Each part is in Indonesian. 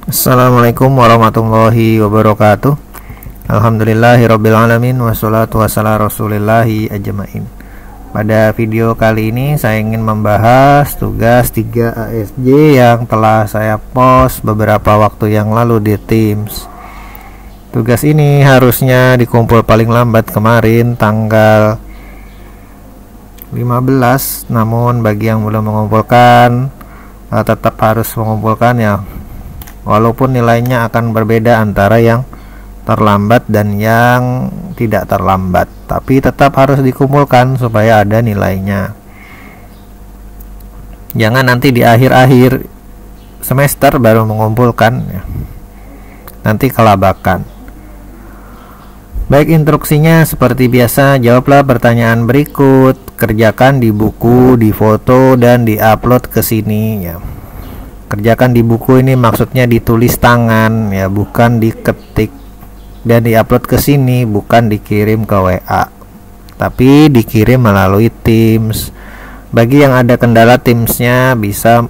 Assalamualaikum warahmatullahi wabarakatuh. Alhamdulillahirrabbilalamin. Wassalatu wassalamu rasulillahi ajmain. Pada video kali ini saya ingin membahas tugas 3 ASJ yang telah saya post beberapa waktu yang lalu di Teams. Tugas ini harusnya dikumpul paling lambat kemarin tanggal 15, namun bagi yang belum mengumpulkan tetap harus mengumpulkan ya, walaupun nilainya akan berbeda antara yang terlambat dan yang tidak terlambat, tapi tetap harus dikumpulkan supaya ada nilainya. Jangan nanti di akhir-akhir semester baru mengumpulkan ya, nanti kelabakan. Baik, instruksinya seperti biasa, jawablah pertanyaan berikut, kerjakan di buku, di foto, dan di-upload ke sini ya. Kerjakan di buku ini maksudnya ditulis tangan ya, bukan diketik, dan di-upload ke sini bukan dikirim ke WA, tapi dikirim melalui Teams. Bagi yang ada kendala Teamsnya bisa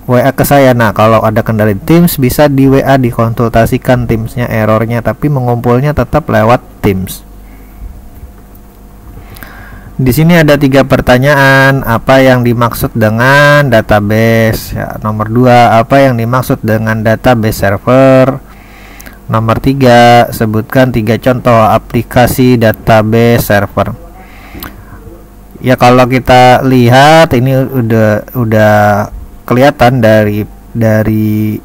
WA ke saya. Nah, kalau ada kendala di Teams bisa di WA, dikonsultasikan Teamsnya errornya, tapi mengumpulnya tetap lewat Teams. Di sini ada 3 pertanyaan. Apa yang dimaksud dengan database? Ya, nomor 2, apa yang dimaksud dengan database server? Nomor 3, sebutkan 3 contoh aplikasi database server. Ya, kalau kita lihat ini udah kelihatan dari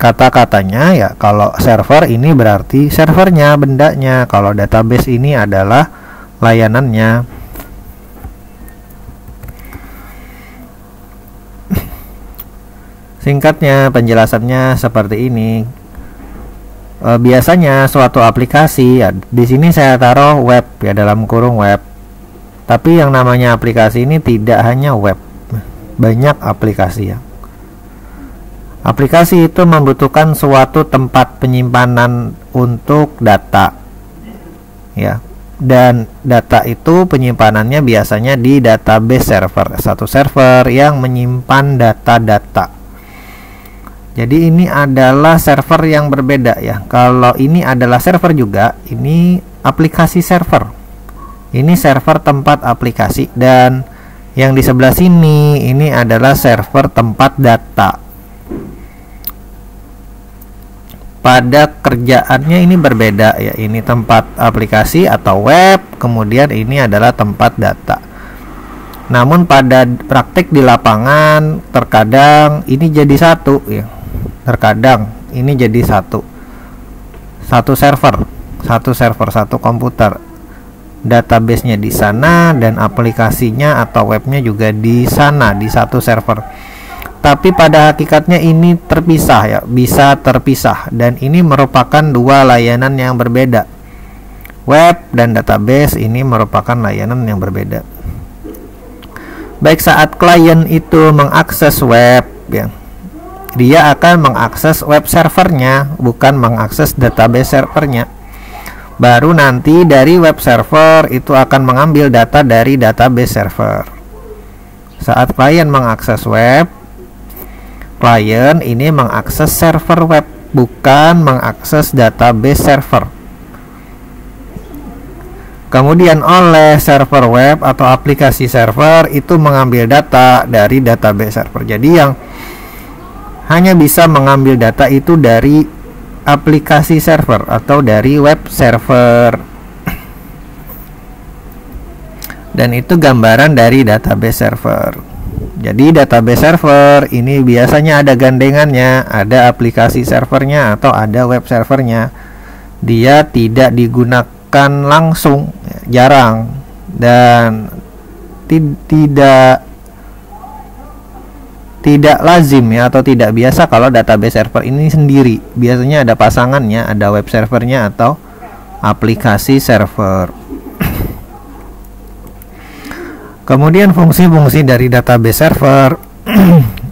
kata-katanya ya. Kalau server ini berarti servernya, bendanya. Kalau database ini adalah layanannya. Singkatnya, penjelasannya seperti ini. Biasanya suatu aplikasi ya, di sini saya taruh web ya, dalam kurung web. Tapi yang namanya aplikasi ini tidak hanya web, banyak aplikasi ya. Aplikasi itu membutuhkan suatu tempat penyimpanan untuk data ya, dan data itu penyimpanannya biasanya di database server, satu server yang menyimpan data-data. Jadi ini adalah server yang berbeda ya. Kalau ini adalah server juga, ini aplikasi server. Ini server tempat aplikasi, dan yang di sebelah sini ini adalah server tempat data. Pada kerjaannya ini berbeda ya. Ini tempat aplikasi atau web, kemudian ini adalah tempat data. Namun pada praktik di lapangan terkadang ini jadi satu ya. Terkadang ini jadi satu server, satu komputer. Database-nya di sana dan aplikasinya atau webnya juga di sana, di satu server. Tapi pada hakikatnya ini terpisah ya, bisa terpisah, dan ini merupakan 2 layanan yang berbeda. Web dan database ini merupakan layanan yang berbeda. Baik, saat klien itu mengakses web ya, dia akan mengakses web servernya, bukan mengakses database servernya. Baru nanti dari web server itu akan mengambil data dari database server. Saat klien mengakses web, klien ini mengakses server web, bukan mengakses database server. Kemudian oleh server web atau aplikasi server itu mengambil data dari database server. Jadi yang hanya bisa mengambil data itu dari aplikasi server atau dari web server. Dan itu gambaran dari database server. Jadi database server ini biasanya ada gandengannya, ada aplikasi servernya atau ada web servernya. Dia tidak digunakan langsung, jarang, dan tidak lazim ya, atau tidak biasa kalau database server ini sendiri. Biasanya ada pasangannya, ada web servernya atau aplikasi server. Kemudian fungsi-fungsi dari database server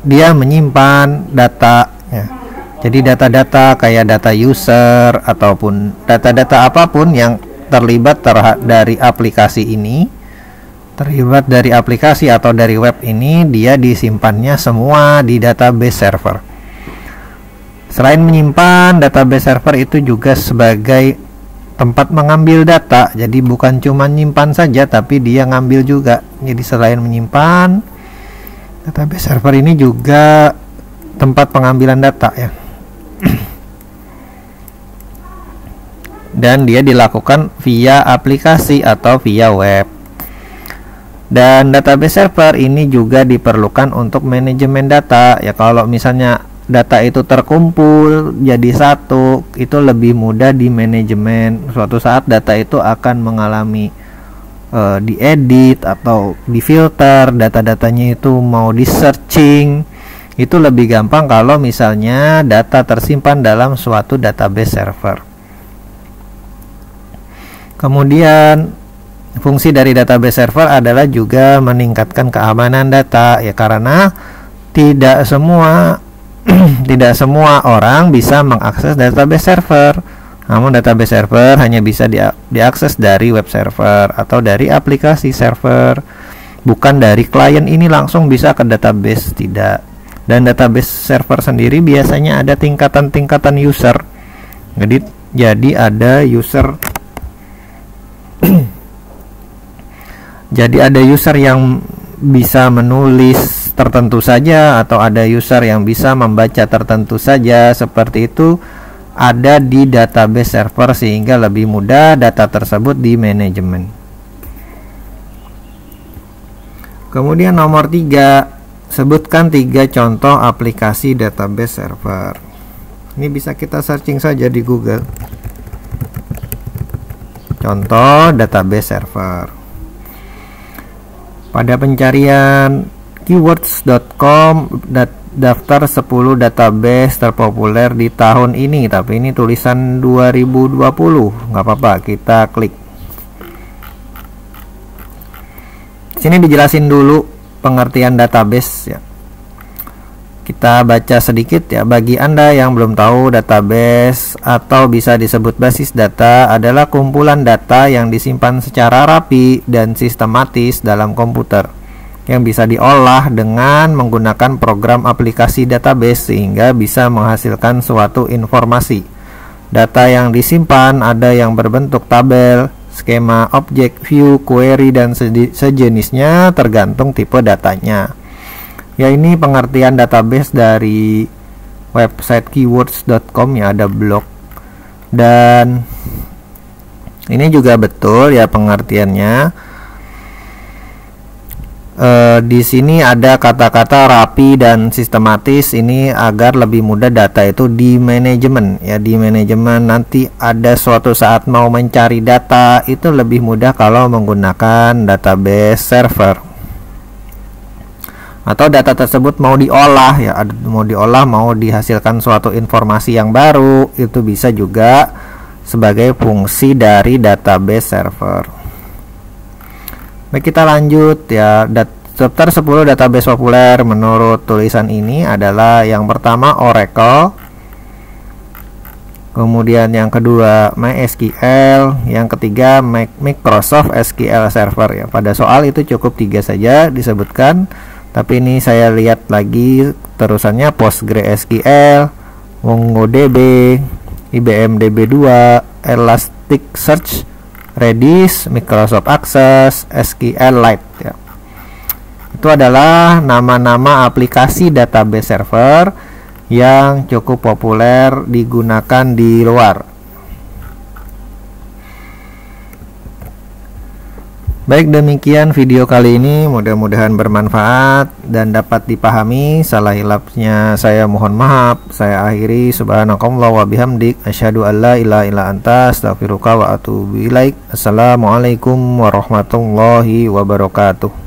dia menyimpan data ya. Jadi data-data kayak data user ataupun data-data apapun yang terlibat dari aplikasi ini, terlibat dari aplikasi atau dari web ini, dia disimpannya semua di database server. Selain menyimpan, database server itu juga sebagai tempat mengambil data. Jadi bukan cuma nyimpan saja, tapi dia ngambil juga. Jadi selain menyimpan, database server ini juga tempat pengambilan data ya. Dan dia dilakukan via aplikasi atau via web. Dan database server ini juga diperlukan untuk manajemen data ya. Kalau misalnya data itu terkumpul jadi satu, itu lebih mudah di manajemen. Suatu saat data itu akan mengalami diedit atau difilter, data-datanya itu mau di searching, itu lebih gampang kalau misalnya data tersimpan dalam suatu database server. Kemudian fungsi dari database server adalah juga meningkatkan keamanan data ya, karena tidak semua orang bisa mengakses database server. Namun database server hanya bisa diakses dari web server atau dari aplikasi server, bukan dari klien ini langsung bisa ke database, tidak. Dan database server sendiri biasanya ada tingkatan-tingkatan user. Jadi ada user jadi ada user yang bisa menulis tertentu saja, atau ada user yang bisa membaca tertentu saja. Seperti itu ada di database server, sehingga lebih mudah data tersebut di manajemen. Kemudian nomor 3, sebutkan 3 contoh aplikasi database server. Ini bisa kita searching saja di Google. Contoh database server. Pada pencarian keywords.com, daftar 10 database terpopuler di tahun ini, tapi ini tulisan 2020, nggak apa-apa, kita klik. Sini dijelasin dulu pengertian database ya. Kita baca sedikit ya. Bagi Anda yang belum tahu, database atau bisa disebut basis data adalah kumpulan data yang disimpan secara rapi dan sistematis dalam komputer, yang bisa diolah dengan menggunakan program aplikasi database sehingga bisa menghasilkan suatu informasi. Data yang disimpan ada yang berbentuk tabel, skema, objek, view, query, dan sejenisnya tergantung tipe datanya. Ya, ini pengertian database dari website keywords.com ya, ada blog. Dan ini juga betul ya pengertiannya. Di sini ada kata-kata rapi dan sistematis, ini agar lebih mudah data itu di manajemen ya. Di manajemen nanti ada suatu saat mau mencari data itu lebih mudah kalau menggunakan database server. Atau data tersebut mau diolah ya, mau dihasilkan suatu informasi yang baru, itu bisa juga sebagai fungsi dari database server. Baik, kita lanjut ya. Daftar 10 database populer menurut tulisan ini adalah yang pertama Oracle, kemudian yang kedua MySQL, yang ketiga Microsoft SQL Server ya. Pada soal itu cukup 3 saja disebutkan, tapi ini saya lihat lagi terusannya PostgreSQL, MongoDB, IBM DB2, Elasticsearch, Redis, Microsoft Access, SQLite ya. Itu adalah nama-nama aplikasi database server yang cukup populer digunakan di luar. Baik, demikian video kali ini, mudah-mudahan bermanfaat dan dapat dipahami. Salah hilapnya saya mohon maaf. Saya akhiri, subhanakallah wa bihamdik, asyhadu an la ilaha illa anta, astaghfiruka wa atubu ilaik. Assalamualaikum warahmatullahi wabarakatuh.